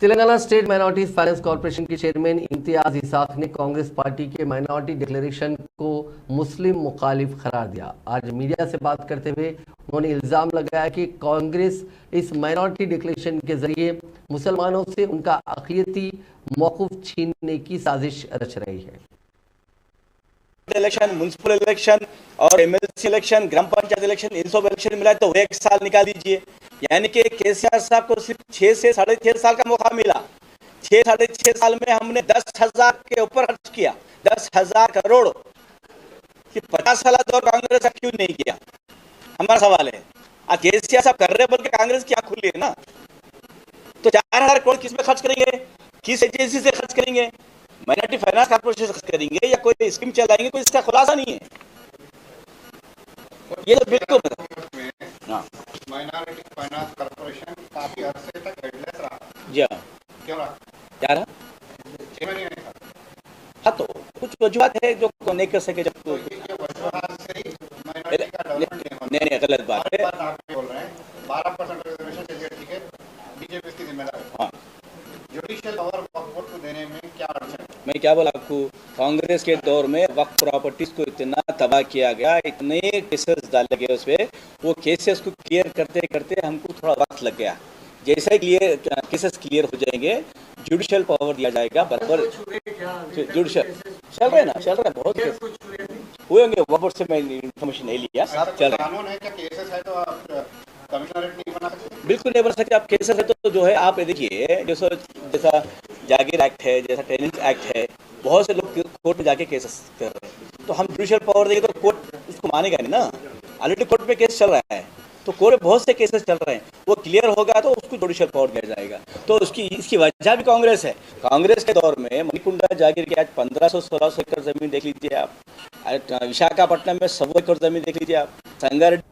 Telangana state minorities finance corporation के chairman Imtiaz Isaac ने Congress party के माइनॉरिटी डिक्लेरेशन को मुस्लिम मुखालिफ करार दिया। आज मीडिया से बात करते हुए उन्होंने इल्जाम लगाया कि कांग्रेस इस माइनॉरिटी डिक्लेरेशन के जरिए मुसलमानों से उनका अक़लियती मौक़िफ़ छीनने की साजिश रच रही है। इलेक्शन, म्युनिसिपल इलेक्शन और एमएलसी इलेक्शन, ग्राम पंचायत इलेक्शन, इन सब इलेक्शन मिला तो एक साल निकाल दीजिए। यानी कि केसीआर साहब को सिर्फ 6 से 6.5 साल का मौका मिला। 6 साढ़े 6 साल में हमने 10,000 के ऊपर खर्च किया, 10,000 करोड़ कि 50 साल दौर कांग्रेस का क्यों नहीं किया, हमारा सवाल है। आज केसीआर साहब कर रहे बोल के कांग्रेस की आंख खुली है ना। तो 4,000 करोड़ किस में खर्च करेंगे, किस एजेंसी से खर्च करेंगे, माइनॉरिटी फाइनेंस कॉर्पोरेशन से खर्च करेंगे या कोई स्कीम चलाएंगे, कोई इसका खुलासा नहीं है। ये तो बिल्कुल माइनॉरिटी फाइनेंस कॉर्पोरेशन काफी अरसे तक हेडलेस रहा। जी क्यों रहा? क्या रहा? हाँ, तो कुछ वजूहत है जो नहीं कर सके। जब तो ये वजूहत से ही माइनॉरिटी का डेवलपमेंट नहीं, गलत बात है। आप बोल रहे हैं 12% रिजर्वेशन, ठीक है, बीजेपी इसकी जिम्मेदार है। हाँ, जुडिशियल पावर वक्फ बोर्ड को देने में क्या अड़चन है? मैं क्या बोला आपको, कांग्रेस के दौर में वक्फ प्रॉपर्टीज को इतना तबाह किया गया, इतने केसेस डाले गए उस पर, वो केसेस को क्लियर करते करते हमको थोड़ा वक्त लग गया। जैसे केसेस क्लियर हो जाएंगे, जुडिशियल पावर दिया जाएगा बराबर। जुडिशियल चल रहे ना, चल रहा है, बहुत केस हुए होंगे, वहाँ से मैं इन्फॉर्मेशन नहीं लिया। चल रहा कानून है क्या? केसेस है तो आप कमिश्नरेट नहीं बना सकते? बिल्कुल नहीं बन सकते आप। केसेस है तो जो है आप देखिए, जैसा जागीर एक्ट है, जैसा टेनेंट एक्ट है, बहुत से लोग कोर्ट में जाके केसेस कर रहे हैं। तो हम जुडिशियल पावर देंगे तो कोर्ट उसको मानेगा नहीं ना। ऑलरेडी कोर्ट में केस चल रहा है, तो कोर्ट में बहुत से केसेस चल रहे हैं, वो क्लियर होगा तो उसको जुडिशियल पावर दिया जाएगा। तो इसकी वजह भी कांग्रेस है। कांग्रेस के दौर में मणिकुंडा जागीर के आज 1500-1600 एकड़ जमीन देख लीजिए आप, विशाखापट्टनम में 100 एकड़ जमीन देख लीजिए आप, संगारेड्डी